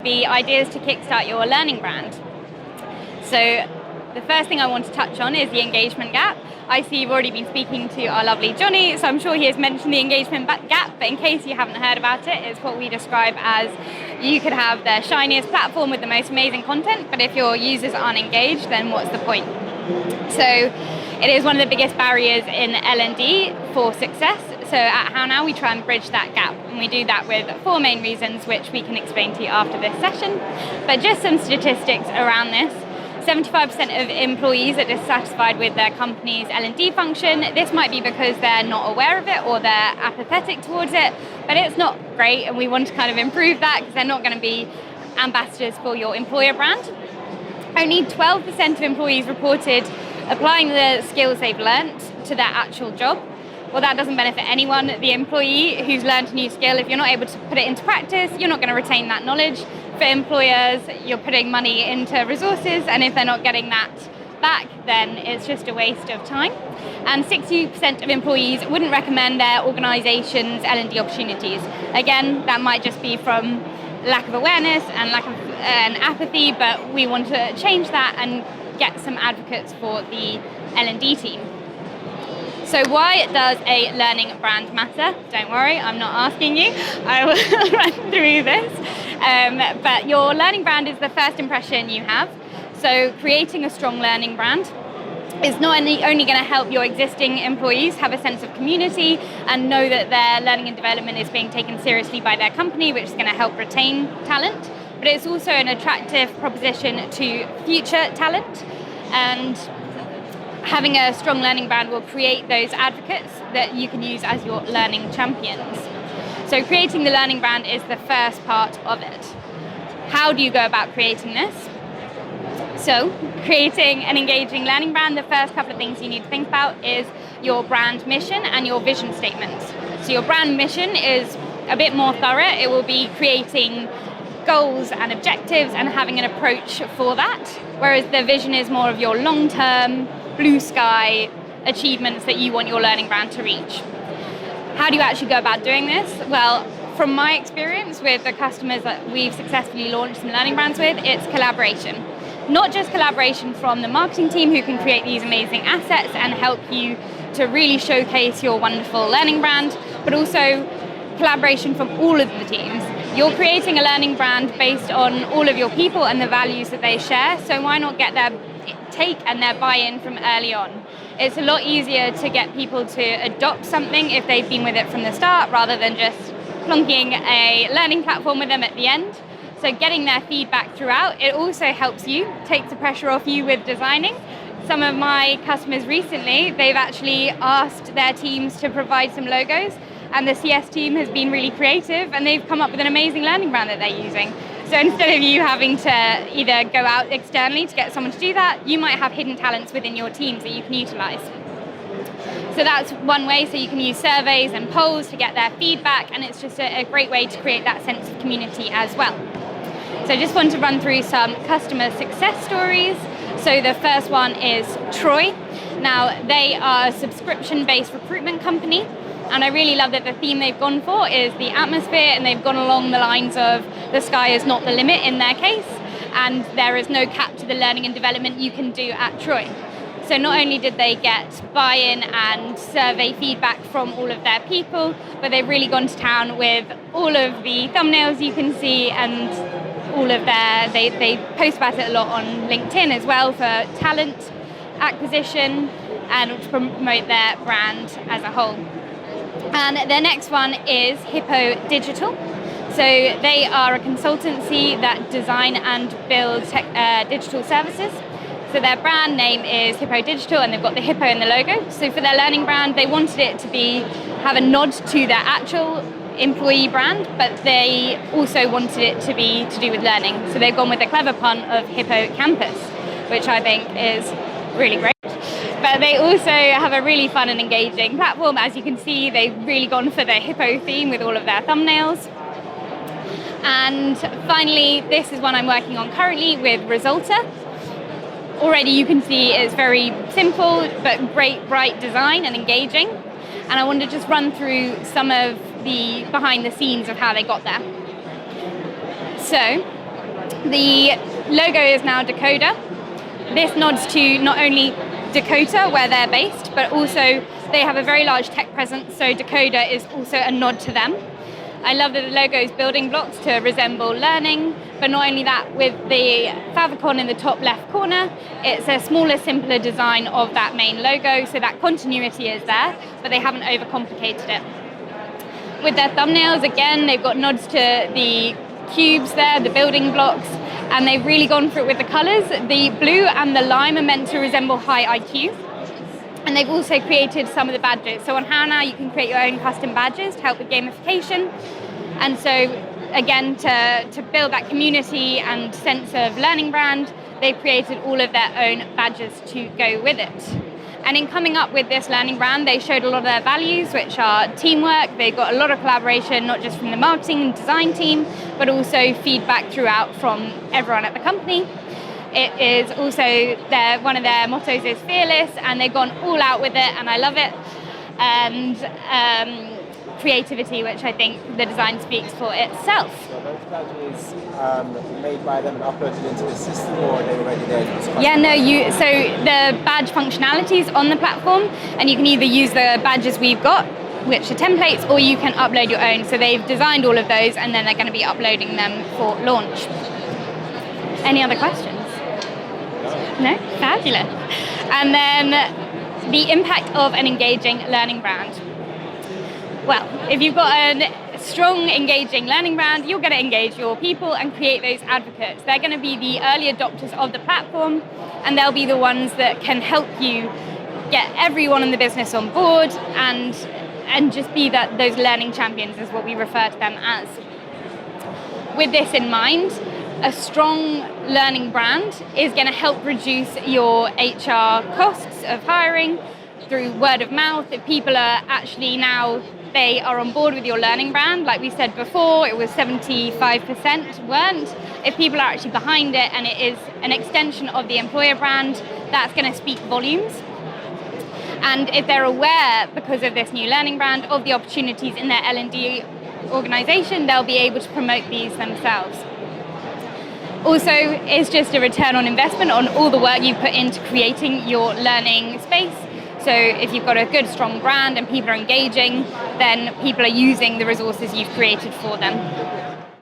Be ideas to kickstart your learning brand. So the first thing I want to touch on is the engagement gap. I see you've already been speaking to our lovely Johnny, so I'm sure he has mentioned the engagement gap, but in case you haven't heard about it, it's what we describe as you could have the shiniest platform with the most amazing content, but if your users aren't engaged, then what's the point? So it is one of the biggest barriers in L&D for success. So at HowNow, we try and bridge that gap, and we do that with 4 main reasons, which we can explain to you after this session. But just some statistics around this. 75% of employees are dissatisfied with their company's L&D function. This might be because they're not aware of it or they're apathetic towards it, but it's not great, and we want to kind of improve that because they're not going to be ambassadors for your employer brand. Only 12% of employees reported applying the skills they've learnt to their actual job. Well, that doesn't benefit anyone. The employee who's learned a new skill, if you're not able to put it into practice, you're not going to retain that knowledge. For employers, you're putting money into resources, and if they're not getting that back, then it's just a waste of time. And 60% of employees wouldn't recommend their organization's L&D opportunities. Again, that might just be from lack of awareness and lack of apathy, but we want to change that and get some advocates for the L&D team. So why does a learning brand matter? Don't worry, I'm not asking you. I will run through this. But your learning brand is the first impression you have. So creating a strong learning brand is not only going to help your existing employees have a sense of community and know that their learning and development is being taken seriously by their company, which is going to help retain talent, but it's also an attractive proposition to future talent. And having a strong learning brand will create those advocates that you can use as your learning champions. So creating the learning brand is the first part of it. How do you go about creating this? So creating an engaging learning brand, the first couple of things you need to think about is your brand mission and your vision statement. So your brand mission is a bit more thorough. It will be creating goals and objectives and having an approach for that, whereas the vision is more of your long-term, blue sky achievements that you want your learning brand to reach. How do you actually go about doing this? Well, from my experience with the customers that we've successfully launched some learning brands with, it's collaboration. Not just collaboration from the marketing team who can create these amazing assets and help you to really showcase your wonderful learning brand, but also collaboration from all of the teams. You're creating a learning brand based on all of your people and the values that they share, so why not get their take and their buy-in from early on? It's a lot easier to get people to adopt something if they've been with it from the start rather than just plonking a learning platform with them at the end. So getting their feedback throughout, it also helps you, takes the pressure off you with designing. Some of my customers recently, they've actually asked their teams to provide some logos, and the CS team has been really creative and they've come up with an amazing learning brand that they're using. So instead of you having to either go out externally to get someone to do that, you might have hidden talents within your teams that you can utilize. So that's one way. So you can use surveys and polls to get their feedback, and it's just a great way to create that sense of community as well. So I just want to run through some customer success stories. So the first one is Troy. Now, they are a subscription-based recruitment company, and I really love that the theme they've gone for is the atmosphere, and they've gone along the lines of the sky is not the limit in their case, and there is no cap to the learning and development you can do at Troy. So not only did they get buy-in and survey feedback from all of their people, but they've really gone to town with all of the thumbnails you can see, and all of they post about it a lot on LinkedIn as well for talent acquisition and to promote their brand as a whole. And the next one is Hippo Digital. So they are a consultancy that design and build digital services. So their brand name is Hippo Digital, and they've got the hippo in the logo. So for their learning brand, they wanted it to have a nod to their actual employee brand, but they also wanted it to be to do with learning. So they've gone with a clever pun of Hippo Campus, which I think is really great. But they also have a really fun and engaging platform. As you can see, they've really gone for the hippo theme with all of their thumbnails. And finally, this is one I'm working on currently with Resulta. Already you can see it's very simple, but great, bright design and engaging. And I want to just run through some of the behind the scenes of how they got there. So The logo is now Dakota. This nods to not only Dakota, where they're based, but also they have a very large tech presence, so Dakota is also a nod to them. I love that the logo is building blocks to resemble learning, but not only that, with the favicon in the top left corner, it's a smaller, simpler design of that main logo, so that continuity is there, but they haven't overcomplicated it. With their thumbnails, again, they've got nods to the cubes there, the building blocks, and they've really gone for it with the colors. The blue and the lime are meant to resemble high IQ. And they've also created some of the badges. So on HowNow, you can create your own custom badges to help with gamification. And so, again, to build that community and sense of learning brand, they've created all of their own badges to go with it. And in coming up with this learning brand, they showed a lot of their values, which are teamwork. They've got a lot of collaboration, not just from the marketing and design team, but also feedback throughout from everyone at the company. It is also one of their mottos is fearless, and they've gone all out with it, and I love it. And creativity, which I think the design speaks for itself. So those badges made by them and uploaded into the system, or are they already there? Yeah, no, so the badge functionality is on the platform, and you can either use the badges we've got, which are templates, or you can upload your own. So they've designed all of those, and then they're going to be uploading them for launch. Any other questions? No? Fabulous. And then the impact of an engaging learning brand. Well, if you've got a strong, engaging learning brand, you're going to engage your people and create those advocates. They're going to be the early adopters of the platform, and they'll be the ones that can help you get everyone in the business on board and just be those learning champions is what we refer to them as. With this in mind, a strong learning brand is going to help reduce your HR costs of hiring through word of mouth. If people are actually now, they are on board with your learning brand, like we said before, it was 75% weren't. If people are actually behind it and it is an extension of the employer brand, that's going to speak volumes. And if they're aware, because of this new learning brand, of the opportunities in their L&D organization, they'll be able to promote these themselves. Also, it's just a return on investment on all the work you put into creating your learning space. So if you've got a good, strong brand and people are engaging, then people are using the resources you've created for them.